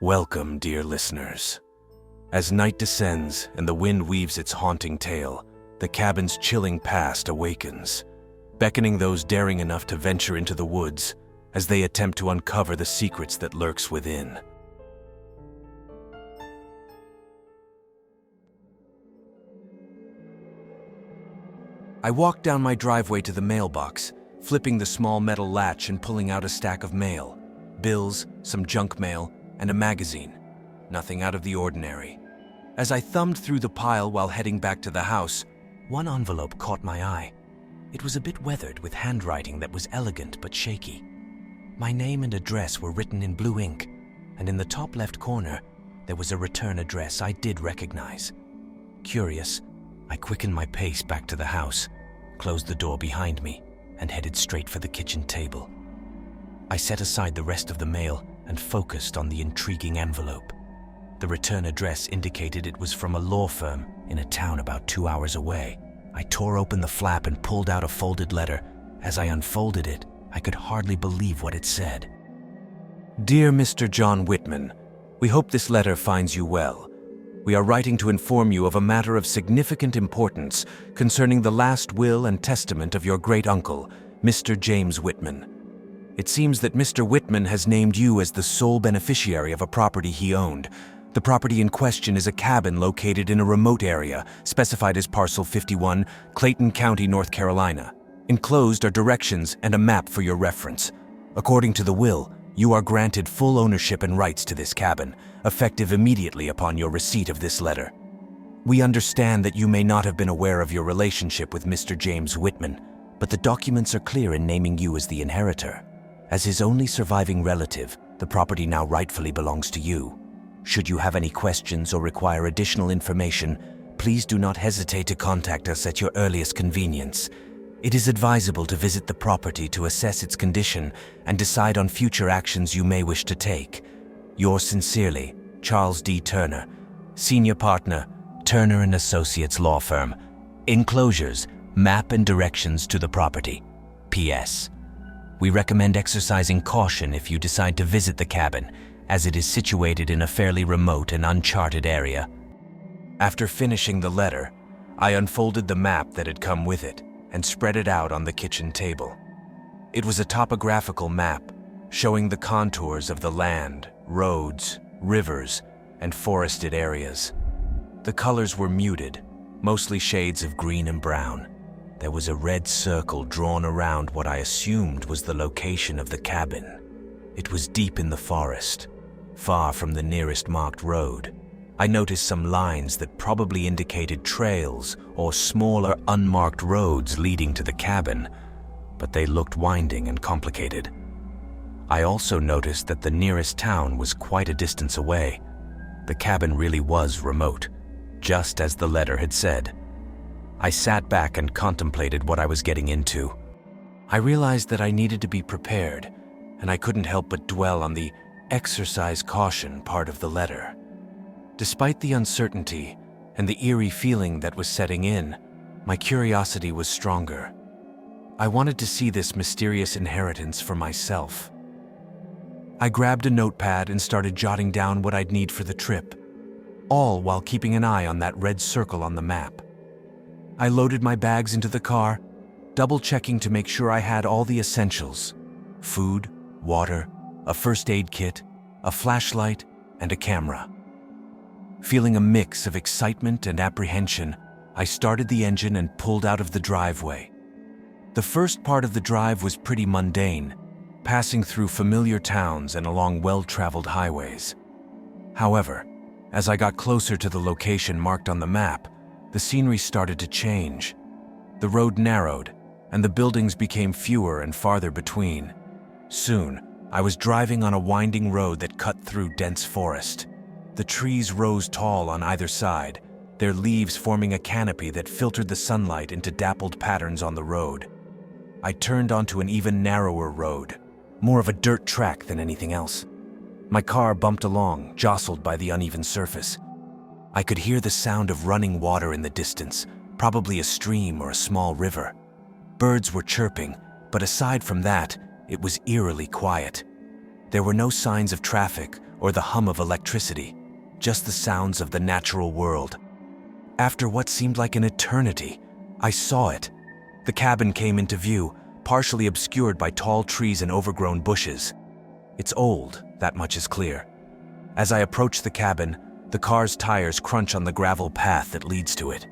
Welcome, dear listeners. As night descends and the wind weaves its haunting tale, the cabin's chilling past awakens, beckoning those daring enough to venture into the woods as they attempt to uncover the secrets that lurks within. I walked down my driveway to the mailbox, flipping the small metal latch and pulling out a stack of mail, bills, some junk mail, and a magazine. Nothing out of the ordinary. As I thumbed through the pile while heading back to the house, one envelope caught my eye. It was a bit weathered with handwriting that was elegant but shaky. My name and address were written in blue ink, and in the top left corner, there was a return address I did recognize. Curious, I quickened my pace back to the house, closed the door behind me, and headed straight for the kitchen table. I set aside the rest of the mail and focused on the intriguing envelope. The return address indicated it was from a law firm in a town about 2 hours away. I tore open the flap and pulled out a folded letter. As I unfolded it, I could hardly believe what it said. Dear Mr. John Whitman, we hope this letter finds you well. We are writing to inform you of a matter of significant importance concerning the last will and testament of your great-uncle, Mr. James Whitman. It seems that Mr. Whitman has named you as the sole beneficiary of a property he owned. The property in question is a cabin located in a remote area, specified as Parcel 51, Clayton County, North Carolina. Enclosed are directions and a map for your reference. According to the will, you are granted full ownership and rights to this cabin, effective immediately upon your receipt of this letter. We understand that you may not have been aware of your relationship with Mr. James Whitman, but the documents are clear in naming you as the inheritor. As his only surviving relative, the property now rightfully belongs to you. Should you have any questions or require additional information, please do not hesitate to contact us at your earliest convenience. It is advisable to visit the property to assess its condition and decide on future actions you may wish to take. Yours sincerely, Charles D. Turner, Senior Partner, Turner & Associates Law Firm. Enclosures, map and directions to the property. P.S. We recommend exercising caution if you decide to visit the cabin, as it is situated in a fairly remote and uncharted area. After finishing the letter, I unfolded the map that had come with it and spread it out on the kitchen table. It was a topographical map showing the contours of the land, roads, rivers, and forested areas. The colors were muted, mostly shades of green and brown. There was a red circle drawn around what I assumed was the location of the cabin. It was deep in the forest, far from the nearest marked road. I noticed some lines that probably indicated trails or smaller unmarked roads leading to the cabin, but they looked winding and complicated. I also noticed that the nearest town was quite a distance away. The cabin really was remote, just as the letter had said. I sat back and contemplated what I was getting into. I realized that I needed to be prepared, and I couldn't help but dwell on the exercise caution part of the letter. Despite the uncertainty and the eerie feeling that was setting in, my curiosity was stronger. I wanted to see this mysterious inheritance for myself. I grabbed a notepad and started jotting down what I'd need for the trip, all while keeping an eye on that red circle on the map. I loaded my bags into the car, double-checking to make sure I had all the essentials: food, water, a first aid kit, a flashlight, and a camera. Feeling a mix of excitement and apprehension, I started the engine and pulled out of the driveway. The first part of the drive was pretty mundane, passing through familiar towns and along well-traveled highways. However, as I got closer to the location marked on the map, the scenery started to change. The road narrowed, and the buildings became fewer and farther between. Soon, I was driving on a winding road that cut through dense forest. The trees rose tall on either side, their leaves forming a canopy that filtered the sunlight into dappled patterns on the road. I turned onto an even narrower road, more of a dirt track than anything else. My car bumped along, jostled by the uneven surface. I could hear the sound of running water in the distance, probably a stream or a small river. Birds were chirping, but aside from that, it was eerily quiet. There were no signs of traffic or the hum of electricity, just the sounds of the natural world. After what seemed like an eternity, I saw it. The cabin came into view, partially obscured by tall trees and overgrown bushes. It's old, that much is clear. As I approach the cabin, the car's tires crunch on the gravel path that leads to it.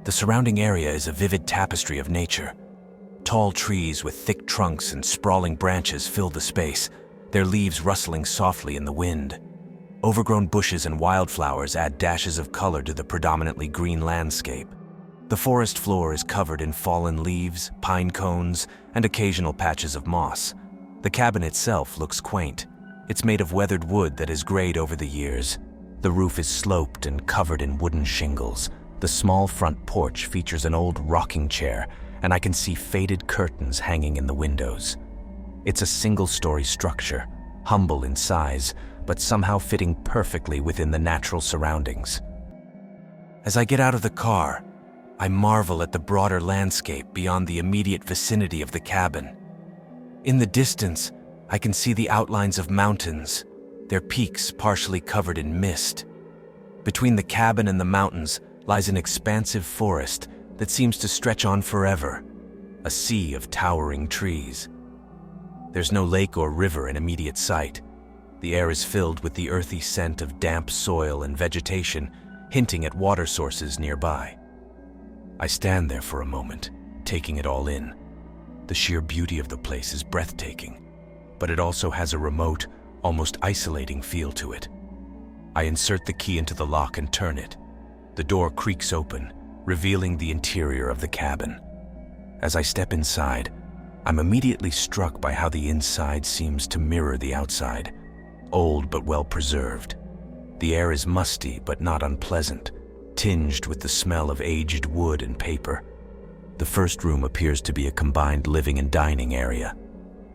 The surrounding area is a vivid tapestry of nature. Tall trees with thick trunks and sprawling branches fill the space, their leaves rustling softly in the wind. Overgrown bushes and wildflowers add dashes of color to the predominantly green landscape. The forest floor is covered in fallen leaves, pine cones, and occasional patches of moss. The cabin itself looks quaint. It's made of weathered wood that has grayed over the years. The roof is sloped and covered in wooden shingles. The small front porch features an old rocking chair, and I can see faded curtains hanging in the windows. It's a single-story structure, humble in size, but somehow fitting perfectly within the natural surroundings. As I get out of the car, I marvel at the broader landscape beyond the immediate vicinity of the cabin. In the distance, I can see the outlines of mountains, their peaks partially covered in mist. Between the cabin and the mountains lies an expansive forest that seems to stretch on forever, a sea of towering trees. There's no lake or river in immediate sight. The air is filled with the earthy scent of damp soil and vegetation, hinting at water sources nearby. I stand there for a moment, taking it all in. The sheer beauty of the place is breathtaking, but it also has a remote, almost isolating feel to it. I insert the key into the lock and turn it. The door creaks open, revealing the interior of the cabin. As I step inside, I'm immediately struck by how the inside seems to mirror the outside, old but well preserved. The air is musty but not unpleasant, tinged with the smell of aged wood and paper. The first room appears to be a combined living and dining area.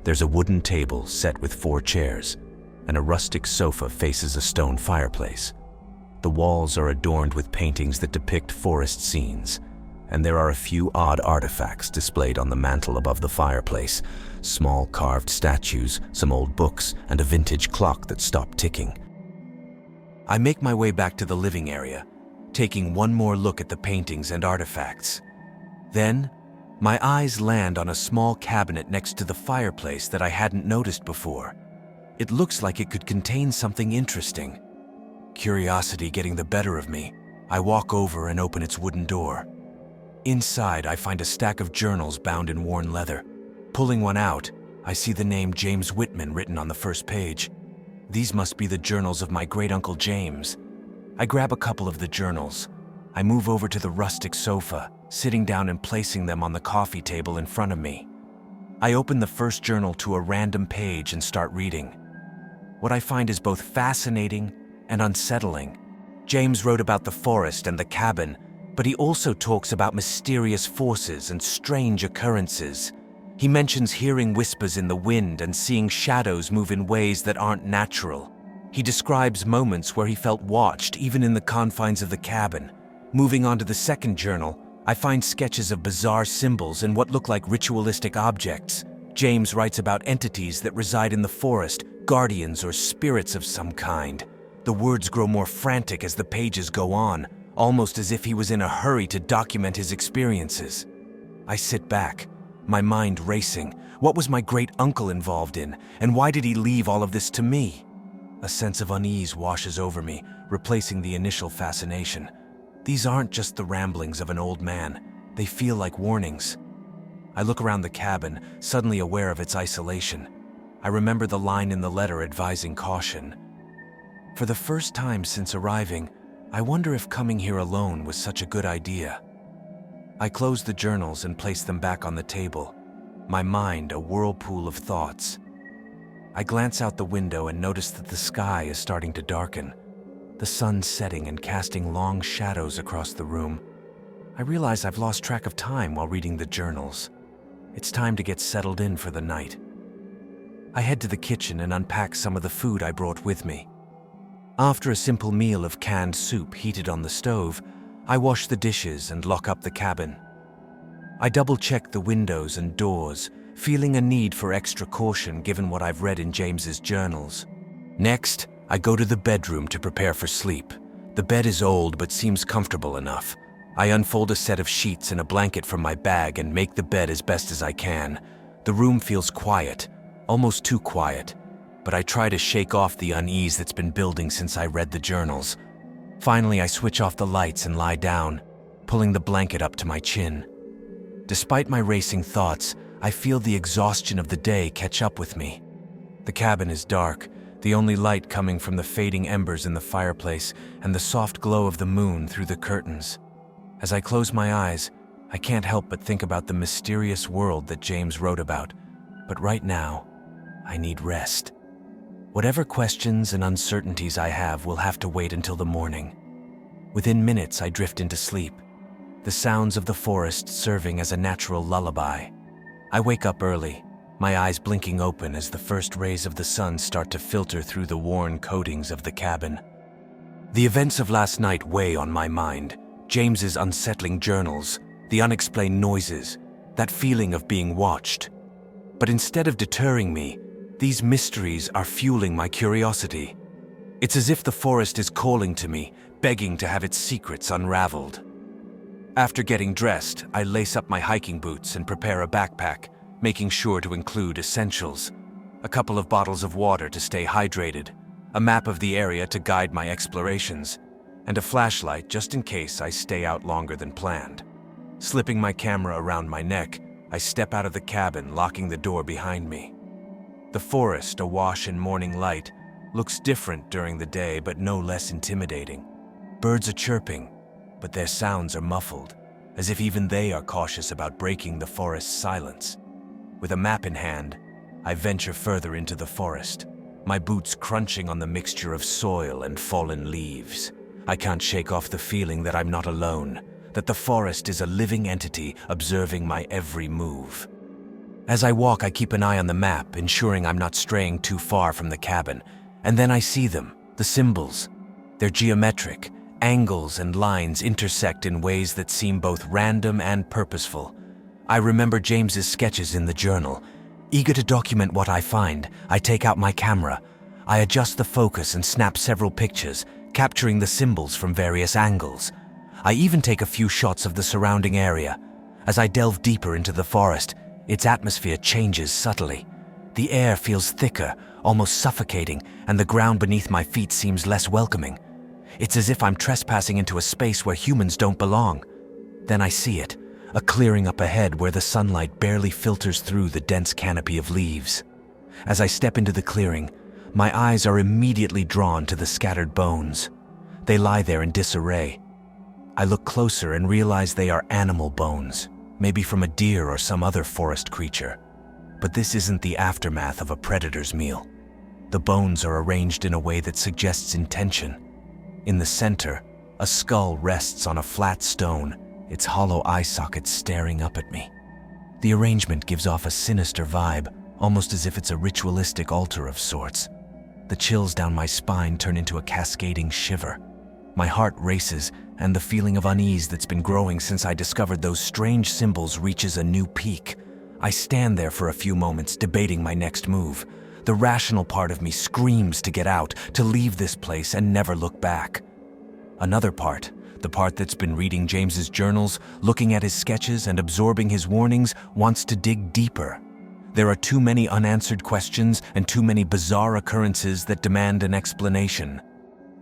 There's a wooden table set with 4 chairs, and a rustic sofa faces a stone fireplace. The walls are adorned with paintings that depict forest scenes, and there are a few odd artifacts displayed on the mantel above the fireplace, small carved statues, some old books, and a vintage clock that stopped ticking. I make my way back to the living area, taking one more look at the paintings and artifacts. Then, my eyes land on a small cabinet next to the fireplace that I hadn't noticed before. It looks like it could contain something interesting. Curiosity getting the better of me, I walk over and open its wooden door. Inside, I find a stack of journals bound in worn leather. Pulling one out, I see the name James Whitman written on the first page. These must be the journals of my great-uncle James. I grab a couple of the journals. I move over to the rustic sofa, sitting down and placing them on the coffee table in front of me. I open the first journal to a random page and start reading. What I find is both fascinating and unsettling. James wrote about the forest and the cabin, but he also talks about mysterious forces and strange occurrences. He mentions hearing whispers in the wind and seeing shadows move in ways that aren't natural. He describes moments where he felt watched even in the confines of the cabin. Moving on to the second journal, I find sketches of bizarre symbols and what look like ritualistic objects. James writes about entities that reside in the forest, guardians or spirits of some kind. The words grow more frantic as the pages go on, almost as if he was in a hurry to document his experiences. I sit back, my mind racing. What was my great-uncle involved in, and why did he leave all of this to me? A sense of unease washes over me, replacing the initial fascination. These aren't just the ramblings of an old man. They feel like warnings. I look around the cabin, suddenly aware of its isolation. I remember the line in the letter advising caution. For the first time since arriving, I wonder if coming here alone was such a good idea. I close the journals and place them back on the table, my mind a whirlpool of thoughts. I glance out the window and notice that the sky is starting to darken, the sun setting and casting long shadows across the room. I realize I've lost track of time while reading the journals. It's time to get settled in for the night. I head to the kitchen and unpack some of the food I brought with me. After a simple meal of canned soup heated on the stove, I wash the dishes and lock up the cabin. I double-check the windows and doors, feeling a need for extra caution given what I've read in James's journals. Next, I go to the bedroom to prepare for sleep. The bed is old but seems comfortable enough. I unfold a set of sheets and a blanket from my bag and make the bed as best as I can. The room feels quiet, almost too quiet, but I try to shake off the unease that's been building since I read the journals. Finally, I switch off the lights and lie down, pulling the blanket up to my chin. Despite my racing thoughts, I feel the exhaustion of the day catch up with me. The cabin is dark, the only light coming from the fading embers in the fireplace and the soft glow of the moon through the curtains. As I close my eyes, I can't help but think about the mysterious world that James wrote about. But right now, I need rest. Whatever questions and uncertainties I have will have to wait until the morning. Within minutes, I drift into sleep, the sounds of the forest serving as a natural lullaby. I wake up early, my eyes blinking open as the first rays of the sun start to filter through the worn coatings of the cabin. The events of last night weigh on my mind. James's unsettling journals, the unexplained noises, that feeling of being watched. But instead of deterring me, these mysteries are fueling my curiosity. It's as if the forest is calling to me, begging to have its secrets unraveled. After getting dressed, I lace up my hiking boots and prepare a backpack, making sure to include essentials. A couple of bottles of water to stay hydrated, a map of the area to guide my explorations, and a flashlight just in case I stay out longer than planned. Slipping my camera around my neck, I step out of the cabin, locking the door behind me. The forest, awash in morning light, looks different during the day but no less intimidating. Birds are chirping, but their sounds are muffled, as if even they are cautious about breaking the forest's silence. With a map in hand, I venture further into the forest, my boots crunching on the mixture of soil and fallen leaves. I can't shake off the feeling that I'm not alone, that the forest is a living entity observing my every move. As I walk, I keep an eye on the map, ensuring I'm not straying too far from the cabin, and then I see them, the symbols. They're geometric. Angles and lines intersect in ways that seem both random and purposeful. I remember James's sketches in the journal. Eager to document what I find, I take out my camera. I adjust the focus and snap several pictures, capturing the symbols from various angles. I even take a few shots of the surrounding area. As I delve deeper into the forest, its atmosphere changes subtly. The air feels thicker, almost suffocating, and the ground beneath my feet seems less welcoming. It's as if I'm trespassing into a space where humans don't belong. Then I see it, a clearing up ahead where the sunlight barely filters through the dense canopy of leaves. As I step into the clearing, my eyes are immediately drawn to the scattered bones. They lie there in disarray. I look closer and realize they are animal bones, maybe from a deer or some other forest creature. But this isn't the aftermath of a predator's meal. The bones are arranged in a way that suggests intention. In the center, a skull rests on a flat stone, its hollow eye socket staring up at me. The arrangement gives off a sinister vibe, almost as if it's a ritualistic altar of sorts. The chills down my spine turn into a cascading shiver. My heart races, and the feeling of unease that's been growing since I discovered those strange symbols reaches a new peak. I stand there for a few moments, debating my next move. The rational part of me screams to get out, to leave this place and never look back. Another part, the part that's been reading James's journals, looking at his sketches and absorbing his warnings, wants to dig deeper. There are too many unanswered questions and too many bizarre occurrences that demand an explanation.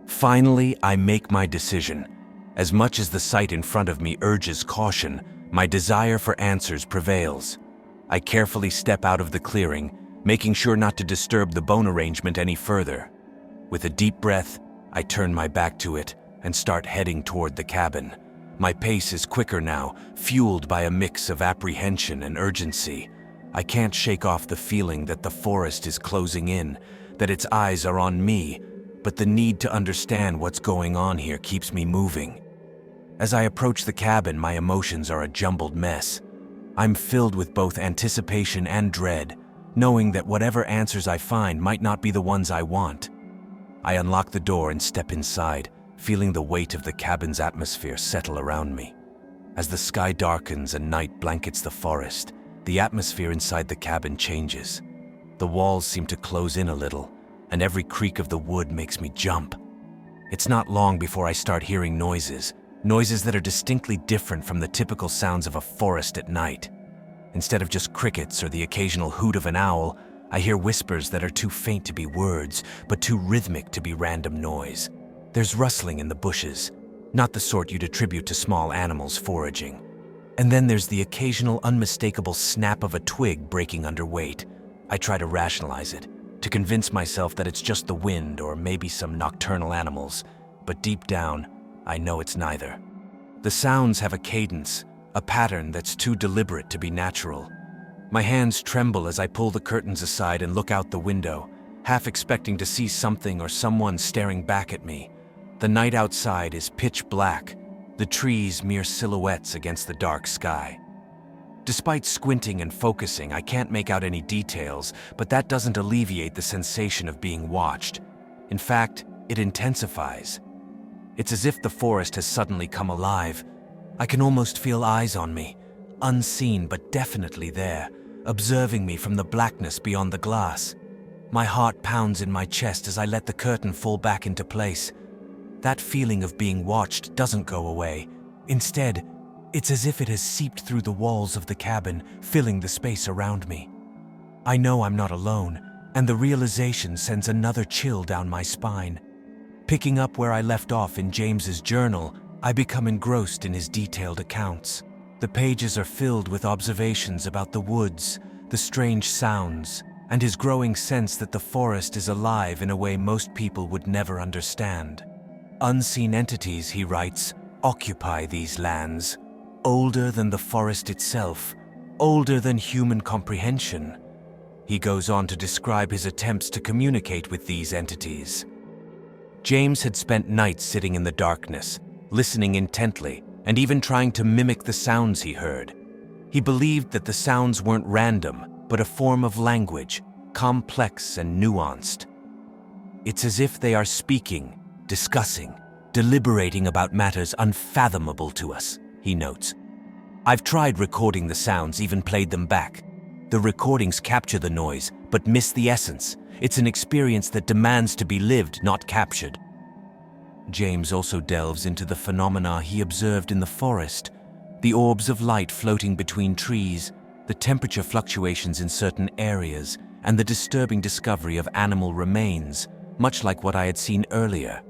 Finally, I make my decision. As much as the sight in front of me urges caution, my desire for answers prevails. I carefully step out of the clearing, making sure not to disturb the bone arrangement any further. With a deep breath, I turn my back to it and start heading toward the cabin. My pace is quicker now, fueled by a mix of apprehension and urgency. I can't shake off the feeling that the forest is closing in, that its eyes are on me, but the need to understand what's going on here keeps me moving. As I approach the cabin, my emotions are a jumbled mess. I'm filled with both anticipation and dread, knowing that whatever answers I find might not be the ones I want. I unlock the door and step inside, feeling the weight of the cabin's atmosphere settle around me. As the sky darkens and night blankets the forest, the atmosphere inside the cabin changes. The walls seem to close in a little, and every creak of the wood makes me jump. It's not long before I start hearing noises that are distinctly different from the typical sounds of a forest at night. Instead of just crickets or the occasional hoot of an owl, I hear whispers that are too faint to be words, but too rhythmic to be random noise. There's rustling in the bushes, not the sort you'd attribute to small animals foraging. And then there's the occasional unmistakable snap of a twig breaking under weight. I try to rationalize it, to convince myself that it's just the wind or maybe some nocturnal animals, but deep down, I know it's neither. The sounds have a cadence, a pattern that's too deliberate to be natural. My hands tremble as I pull the curtains aside and look out the window, half expecting to see something or someone staring back at me. The night outside is pitch black, the trees mere silhouettes against the dark sky. Despite squinting and focusing, I can't make out any details, but that doesn't alleviate the sensation of being watched. In fact, it intensifies. It's as if the forest has suddenly come alive. I can almost feel eyes on me, unseen but definitely there, observing me from the blackness beyond the glass. My heart pounds in my chest as I let the curtain fall back into place. That feeling of being watched doesn't go away. Instead, it's as if it has seeped through the walls of the cabin, filling the space around me. I know I'm not alone, and the realization sends another chill down my spine. Picking up where I left off in James's journal, I become engrossed in his detailed accounts. The pages are filled with observations about the woods, the strange sounds, and his growing sense that the forest is alive in a way most people would never understand. Unseen entities, he writes, occupy these lands, older than the forest itself, older than human comprehension. He goes on to describe his attempts to communicate with these entities. James had spent nights sitting in the darkness, listening intently, and even trying to mimic the sounds he heard. He believed that the sounds weren't random, but a form of language, complex and nuanced. It's as if they are speaking, discussing, deliberating about matters unfathomable to us, he notes. I've tried recording the sounds, even played them back. The recordings capture the noise, but miss the essence. It's an experience that demands to be lived, not captured. James also delves into the phenomena he observed in the forest, the orbs of light floating between trees, the temperature fluctuations in certain areas, and the disturbing discovery of animal remains, much like what I had seen earlier.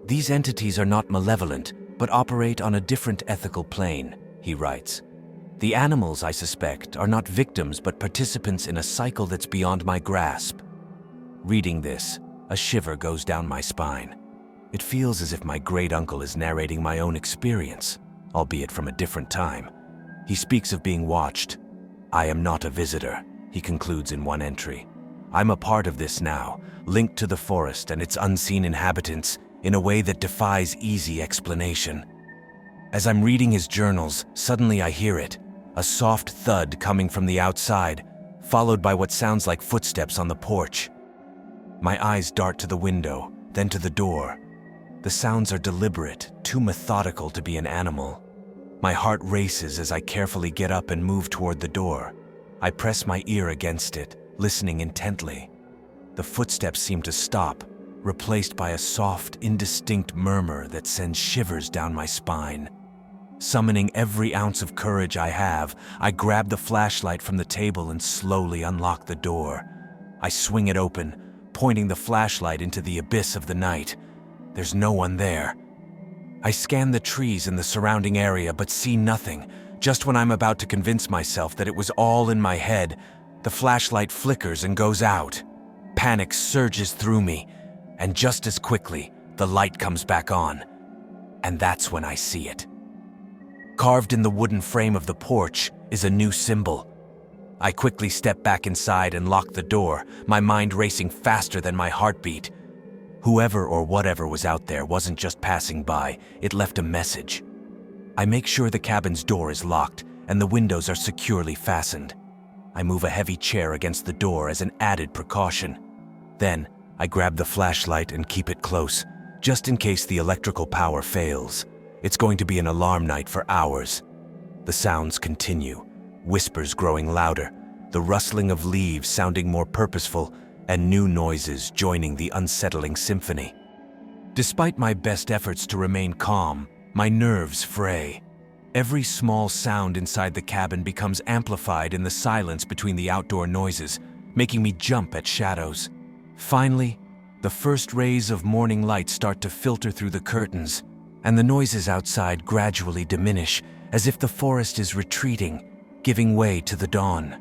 These entities are not malevolent, but operate on a different ethical plane, he writes. The animals, I suspect, are not victims but participants in a cycle that's beyond my grasp. Reading this, a shiver goes down my spine. It feels as if my great-uncle is narrating my own experience, albeit from a different time. He speaks of being watched. I am not a visitor, he concludes in one entry. I'm a part of this now, linked to the forest and its unseen inhabitants in a way that defies easy explanation. As I'm reading his journals, suddenly I hear it, a soft thud coming from the outside, followed by what sounds like footsteps on the porch. My eyes dart to the window, then to the door. The sounds are deliberate, too methodical to be an animal. My heart races as I carefully get up and move toward the door. I press my ear against it, listening intently. The footsteps seem to stop, replaced by a soft, indistinct murmur that sends shivers down my spine. Summoning every ounce of courage I have, I grab the flashlight from the table and slowly unlock the door. I swing it open, pointing the flashlight into the abyss of the night. There's no one there. I scan the trees in the surrounding area but see nothing. Just when I'm about to convince myself that it was all in my head, the flashlight flickers and goes out. Panic surges through me, and just as quickly, the light comes back on. And that's when I see it. Carved in the wooden frame of the porch is a new symbol. I quickly step back inside and lock the door, my mind racing faster than my heartbeat. Whoever or whatever was out there wasn't just passing by, it left a message. I make sure the cabin's door is locked and the windows are securely fastened. I move a heavy chair against the door as an added precaution. Then, I grab the flashlight and keep it close, just in case the electrical power fails. It's going to be an alarm night for hours. The sounds continue, whispers growing louder, the rustling of leaves sounding more purposeful, and new noises joining the unsettling symphony. Despite my best efforts to remain calm, my nerves fray. Every small sound inside the cabin becomes amplified in the silence between the outdoor noises, making me jump at shadows. Finally, the first rays of morning light start to filter through the curtains, and the noises outside gradually diminish, as if the forest is retreating, giving way to the dawn.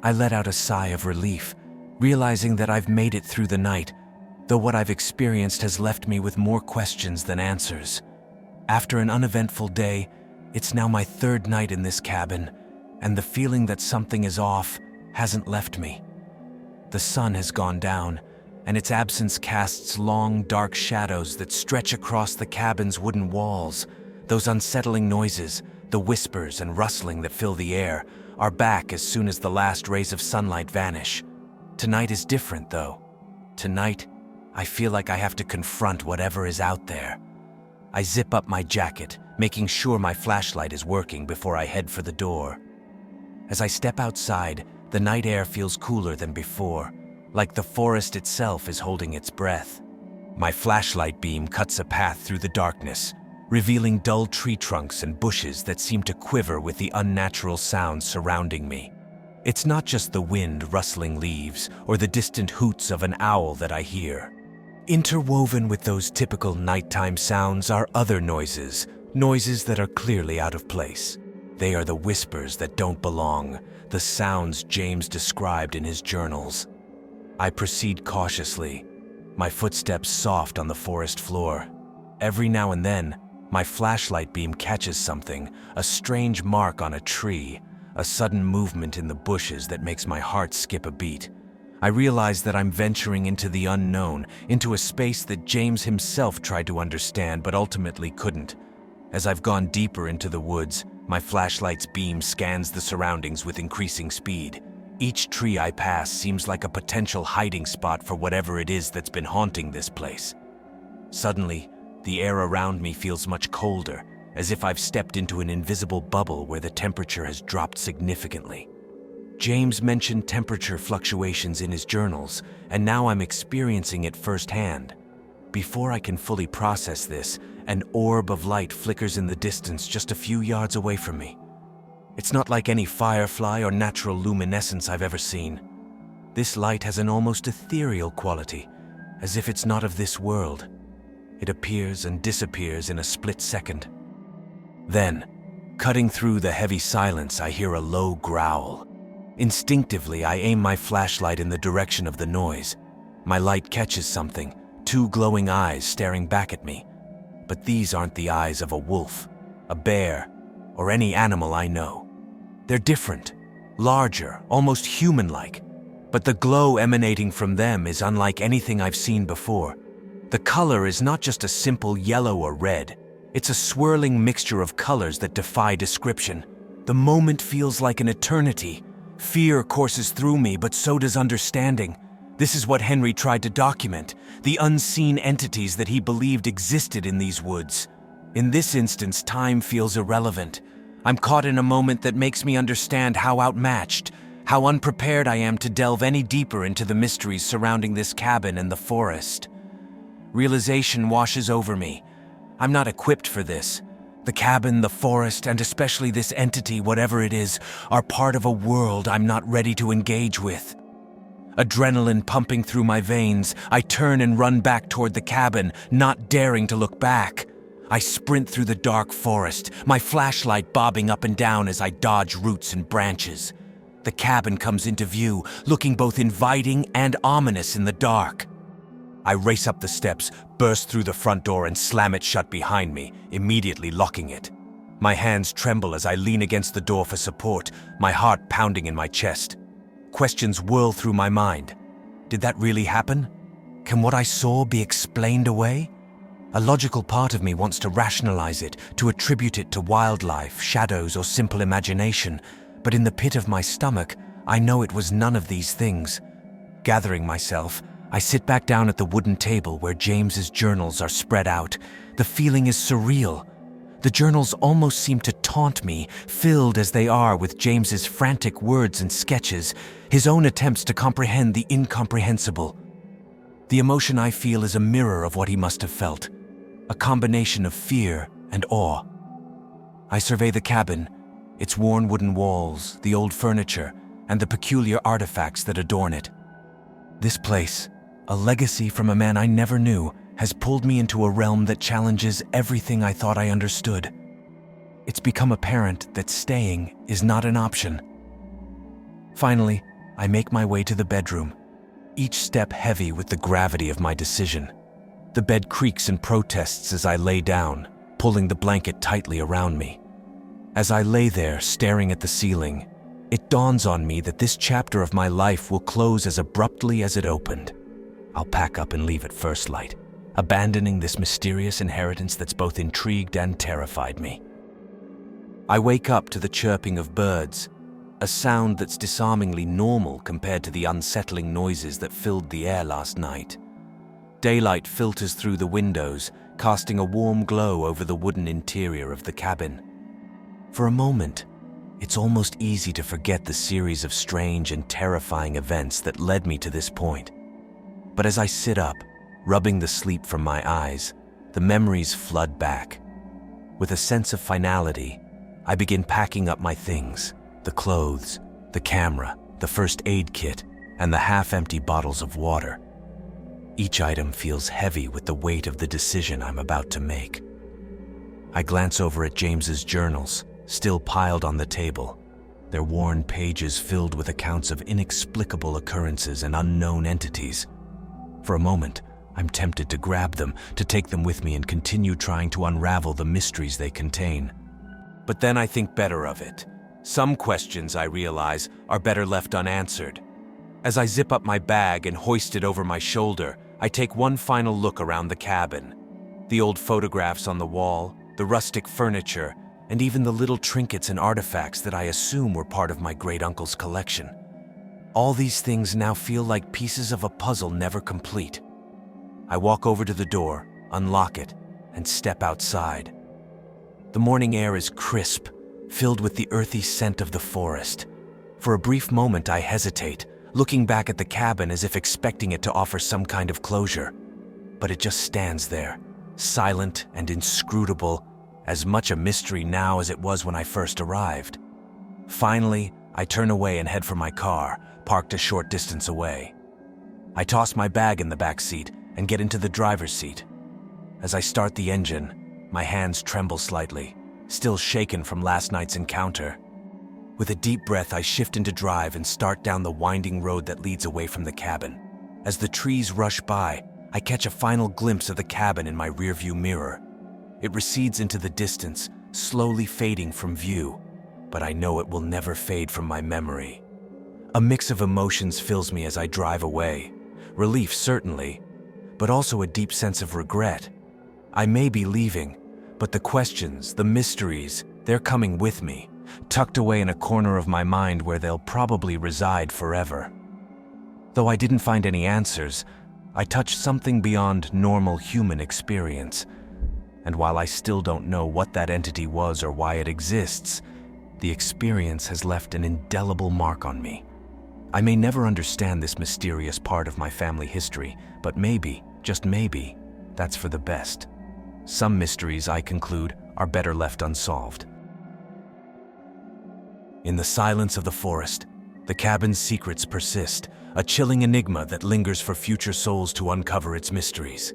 I let out a sigh of relief, realizing that I've made it through the night, though what I've experienced has left me with more questions than answers. After an uneventful day, it's now my third night in this cabin, and the feeling that something is off hasn't left me. The sun has gone down, and its absence casts long, dark shadows that stretch across the cabin's wooden walls. Those unsettling noises, the whispers and rustling that fill the air, are back as soon as the last rays of sunlight vanish. Tonight is different, though. Tonight, I feel like I have to confront whatever is out there. I zip up my jacket, making sure my flashlight is working before I head for the door. As I step outside, the night air feels cooler than before, like the forest itself is holding its breath. My flashlight beam cuts a path through the darkness, revealing dull tree trunks and bushes that seem to quiver with the unnatural sounds surrounding me. It's not just the wind rustling leaves or the distant hoots of an owl that I hear. Interwoven with those typical nighttime sounds are other noises that are clearly out of place. They are the whispers that don't belong, the sounds James described in his journals. I proceed cautiously, my footsteps soft on the forest floor. Every now and then, my flashlight beam catches something, a strange mark on a tree, a sudden movement in the bushes that makes my heart skip a beat. I realize that I'm venturing into the unknown, into a space that James himself tried to understand but ultimately couldn't. As I've gone deeper into the woods, my flashlight's beam scans the surroundings with increasing speed. Each tree I pass seems like a potential hiding spot for whatever it is that's been haunting this place. Suddenly, the air around me feels much colder, as if I've stepped into an invisible bubble where the temperature has dropped significantly. James mentioned temperature fluctuations in his journals, and now I'm experiencing it firsthand. Before I can fully process this, an orb of light flickers in the distance just a few yards away from me. It's not like any firefly or natural luminescence I've ever seen. This light has an almost ethereal quality, as if it's not of this world. It appears and disappears in a split second. Then, cutting through the heavy silence, I hear a low growl. Instinctively, I aim my flashlight in the direction of the noise. My light catches something, two glowing eyes staring back at me. But these aren't the eyes of a wolf, a bear, or any animal I know. They're different, larger, almost human-like. But the glow emanating from them is unlike anything I've seen before. The color is not just a simple yellow or red. It's a swirling mixture of colors that defy description. The moment feels like an eternity. Fear courses through me, but so does understanding. This is what Henry tried to document, the unseen entities that he believed existed in these woods. In this instance, time feels irrelevant. I'm caught in a moment that makes me understand how outmatched, how unprepared I am to delve any deeper into the mysteries surrounding this cabin and the forest. Realization washes over me. I'm not equipped for this. The cabin, the forest, and especially this entity, whatever it is, are part of a world I'm not ready to engage with. Adrenaline pumping through my veins, I turn and run back toward the cabin, not daring to look back. I sprint through the dark forest, my flashlight bobbing up and down as I dodge roots and branches. The cabin comes into view, looking both inviting and ominous in the dark. I race up the steps, burst through the front door and slam it shut behind me, immediately locking it. My hands tremble as I lean against the door for support, my heart pounding in my chest. Questions whirl through my mind. Did that really happen? Can what I saw be explained away? A logical part of me wants to rationalize it, to attribute it to wildlife, shadows, or simple imagination, but in the pit of my stomach, I know it was none of these things. Gathering myself, I sit back down at the wooden table where James's journals are spread out. The feeling is surreal. The journals almost seem to haunt me, filled as they are with James's frantic words and sketches, his own attempts to comprehend the incomprehensible. The emotion I feel is a mirror of what he must have felt, a combination of fear and awe. I survey the cabin, its worn wooden walls, the old furniture, and the peculiar artifacts that adorn it. This place, a legacy from a man I never knew, has pulled me into a realm that challenges everything I thought I understood. It's become apparent that staying is not an option. Finally, I make my way to the bedroom, each step heavy with the gravity of my decision. The bed creaks and protests as I lay down, pulling the blanket tightly around me. As I lay there, staring at the ceiling, it dawns on me that this chapter of my life will close as abruptly as it opened. I'll pack up and leave at first light, abandoning this mysterious inheritance that's both intrigued and terrified me. I wake up to the chirping of birds, a sound that's disarmingly normal compared to the unsettling noises that filled the air last night. Daylight filters through the windows, casting a warm glow over the wooden interior of the cabin. For a moment, it's almost easy to forget the series of strange and terrifying events that led me to this point. But as I sit up, rubbing the sleep from my eyes, the memories flood back. With a sense of finality, I begin packing up my things, the clothes, the camera, the first aid kit, and the half-empty bottles of water. Each item feels heavy with the weight of the decision I'm about to make. I glance over at James's journals, still piled on the table, their worn pages filled with accounts of inexplicable occurrences and unknown entities. For a moment, I'm tempted to grab them, to take them with me and continue trying to unravel the mysteries they contain. But then I think better of it. Some questions, I realize, are better left unanswered. As I zip up my bag and hoist it over my shoulder, I take one final look around the cabin. The old photographs on the wall, the rustic furniture, and even the little trinkets and artifacts that I assume were part of my great-uncle's collection. All these things now feel like pieces of a puzzle never complete. I walk over to the door, unlock it, and step outside. The morning air is crisp, filled with the earthy scent of the forest. For a brief moment I hesitate, looking back at the cabin as if expecting it to offer some kind of closure. But it just stands there, silent and inscrutable, as much a mystery now as it was when I first arrived. Finally, I turn away and head for my car, parked a short distance away. I toss my bag in the back seat and get into the driver's seat. As I start the engine, my hands tremble slightly, still shaken from last night's encounter. With a deep breath, I shift into drive and start down the winding road that leads away from the cabin. As the trees rush by, I catch a final glimpse of the cabin in my rearview mirror. It recedes into the distance, slowly fading from view, but I know it will never fade from my memory. A mix of emotions fills me as I drive away. Relief, certainly, but also a deep sense of regret. I may be leaving, but the questions, the mysteries, they're coming with me, tucked away in a corner of my mind where they'll probably reside forever. Though I didn't find any answers, I touched something beyond normal human experience. And while I still don't know what that entity was or why it exists, the experience has left an indelible mark on me. I may never understand this mysterious part of my family history, but maybe, just maybe, that's for the best. Some mysteries, I conclude, are better left unsolved. In the silence of the forest, the cabin's secrets persist, a chilling enigma that lingers for future souls to uncover its mysteries.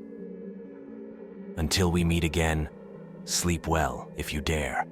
Until we meet again, sleep well if you dare.